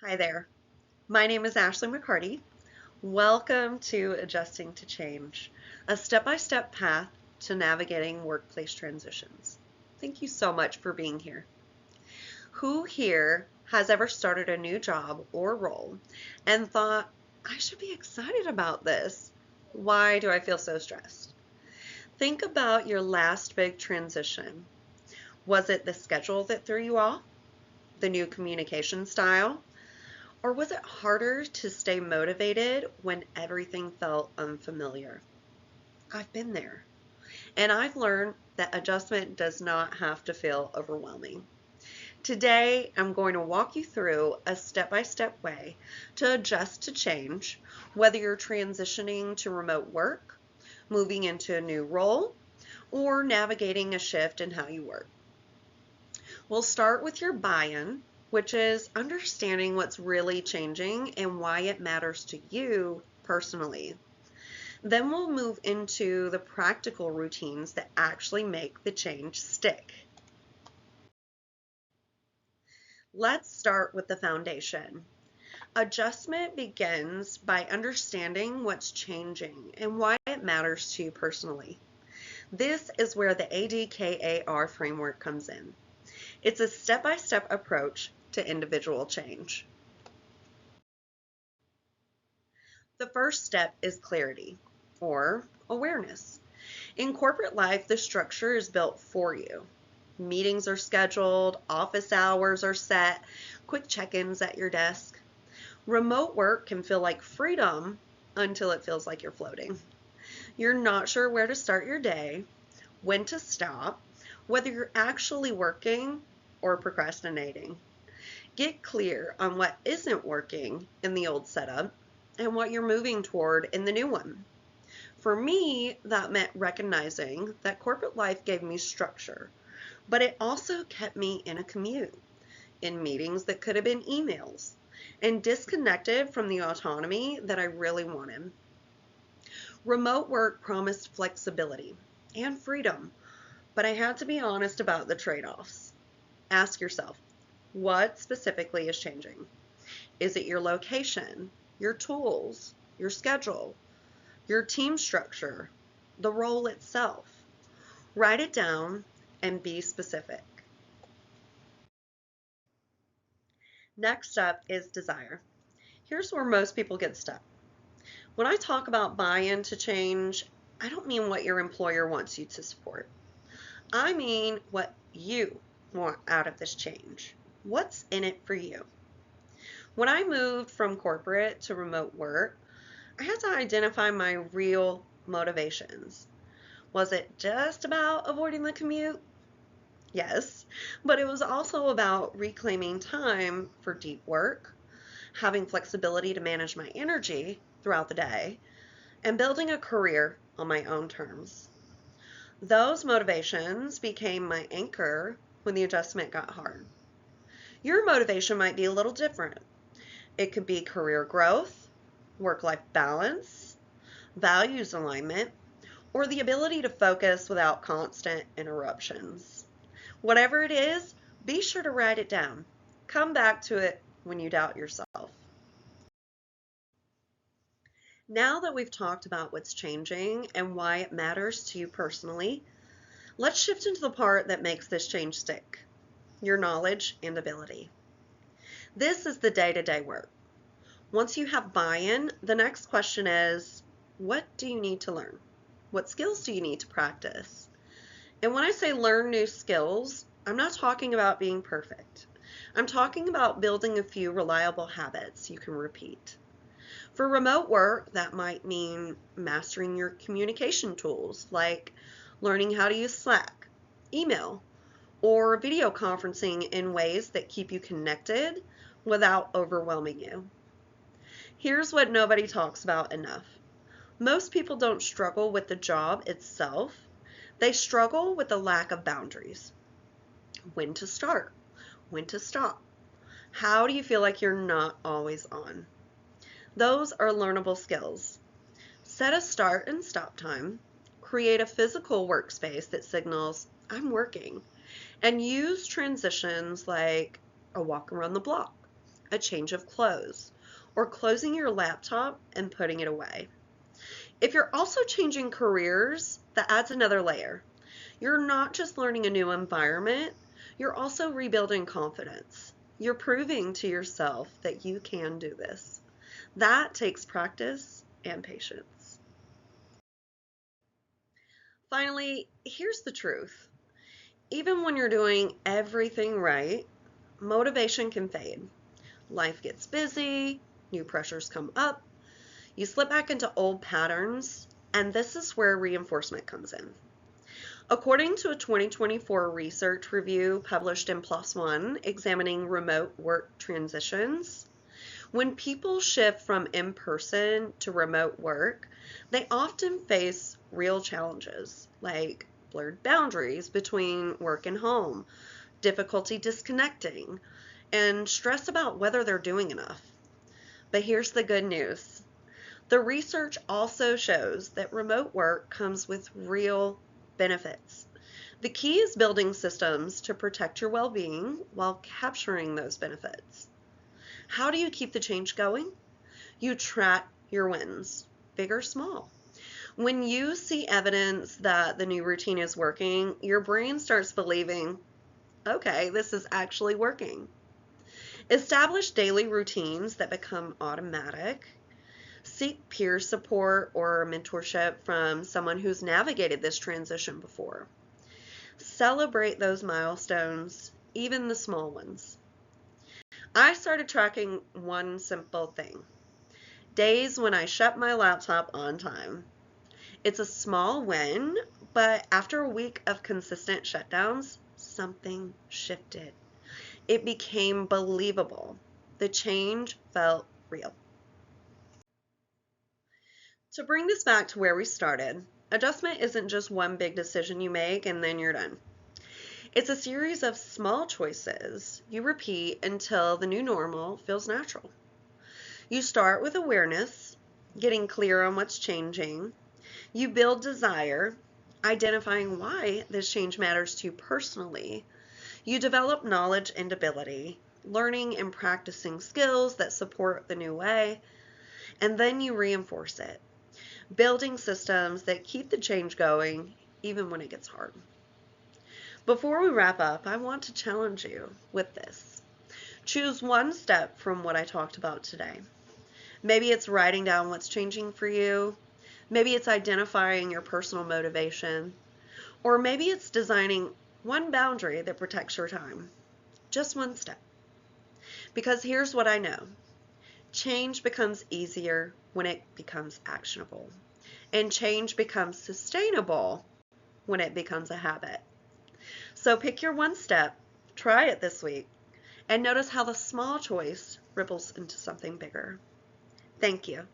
Hi there. My name is Ashley McCarty. Welcome to Adjusting to Change, a step-by-step path to navigating workplace transitions. Thank you so much for being here. Who here has ever started a new job or role and thought, I should be excited about this? Why do I feel so stressed? Think about your last big transition. Was it the schedule that threw you off? The new communication style? Or was it harder to stay motivated when everything felt unfamiliar? I've been there. And I've learned that adjustment does not have to feel overwhelming. Today, I'm going to walk you through a step-by-step way to adjust to change, whether you're transitioning to remote work, moving into a new role, or navigating a shift in how you work. We'll start with your buy-in, which is understanding what's really changing and why it matters to you personally. Then we'll move into the practical routines that actually make the change stick. Let's start with the foundation. Adjustment begins by understanding what's changing and why it matters to you personally. This is where the ADKAR framework comes in. It's a step-by-step approach to individual change. The first step is clarity or awareness. In corporate life, the structure is built for you. Meetings are scheduled, office hours are set, quick check-ins at your desk. Remote work can feel like freedom until it feels like you're floating. You're not sure where to start your day, when to stop, whether you're actually working or procrastinating. Get clear on what isn't working in the old setup and what you're moving toward in the new one. For me, that meant recognizing that corporate life gave me structure, but it also kept me in a commute, in meetings that could have been emails, and disconnected from the autonomy that I really wanted. Remote work promised flexibility and freedom, but I had to be honest about the trade-offs. Ask yourself, what specifically is changing? Is it your location, your tools, your schedule, your team structure, the role itself? Write it down and be specific. Next up is desire. Here's where most people get stuck. When I talk about buy-in to change, I don't mean what your employer wants you to support. I mean what you want out of this change. What's in it for you? When I moved from corporate to remote work, I had to identify my real motivations. Was it just about avoiding the commute? Yes, but it was also about reclaiming time for deep work, having flexibility to manage my energy throughout the day, and building a career on my own terms. Those motivations became my anchor when the adjustment got hard. Your motivation might be a little different. It could be career growth, work-life balance, values alignment, or the ability to focus without constant interruptions. Whatever it is, be sure to write it down. Come back to it when you doubt yourself. Now that we've talked about what's changing and why it matters to you personally, let's shift into the part that makes this change stick, your knowledge and ability. This is the day-to-day work. Once you have buy-in, the next question is, what do you need to learn? What skills do you need to practice? And when I say learn new skills, I'm not talking about being perfect. I'm talking about building a few reliable habits you can repeat. For remote work, that might mean mastering your communication tools, like learning how to use Slack, email, or video conferencing in ways that keep you connected without overwhelming you. Here's what nobody talks about enough. Most people don't struggle with the job itself. They struggle with the lack of boundaries. When to start? When to stop? How do you feel like you're not always on? Those are learnable skills. Set a start and stop time. Create a physical workspace that signals, I'm working. And use transitions like a walk around the block, a change of clothes, or closing your laptop and putting it away. If you're also changing careers, that adds another layer. You're not just learning a new environment, you're also rebuilding confidence. You're proving to yourself that you can do this. That takes practice and patience. Finally, here's the truth. Even when you're doing everything right, motivation can fade. Life gets busy, new pressures come up, you slip back into old patterns, and this is where reinforcement comes in. According to a 2024 research review published in PLOS ONE examining remote work transitions, when people shift from in-person to remote work, they often face real challenges like blurred boundaries between work and home, difficulty disconnecting, and stress about whether they're doing enough. But here's the good news. The research also shows that remote work comes with real benefits. The key is building systems to protect your well-being while capturing those benefits. How do you keep the change going? You track your wins, big or small. When you see evidence that the new routine is working, your brain starts believing, okay, this is actually working. Establish daily routines that become automatic. Seek peer support or mentorship from someone who's navigated this transition before. Celebrate those milestones, even the small ones. I started tracking one simple thing: days when I shut my laptop on time. It's a small win, but after a week of consistent shutdowns, something shifted. It became believable. The change felt real. To bring this back to where we started, adjustment isn't just one big decision you make and then you're done. It's a series of small choices you repeat until the new normal feels natural. You start with awareness, getting clear on what's changing. You build desire, identifying why this change matters to you personally. You develop knowledge and ability, learning and practicing skills that support the new way. And then you reinforce it, building systems that keep the change going even when it gets hard. Before we wrap up, I want to challenge you with this. Choose one step from what I talked about today. Maybe it's writing down what's changing for you. Maybe it's identifying your personal motivation. Or maybe it's designing one boundary that protects your time. Just one step. Because here's what I know. Change becomes easier when it becomes actionable. And change becomes sustainable when it becomes a habit. So pick your one step, try it this week, and notice how the small choice ripples into something bigger. Thank you.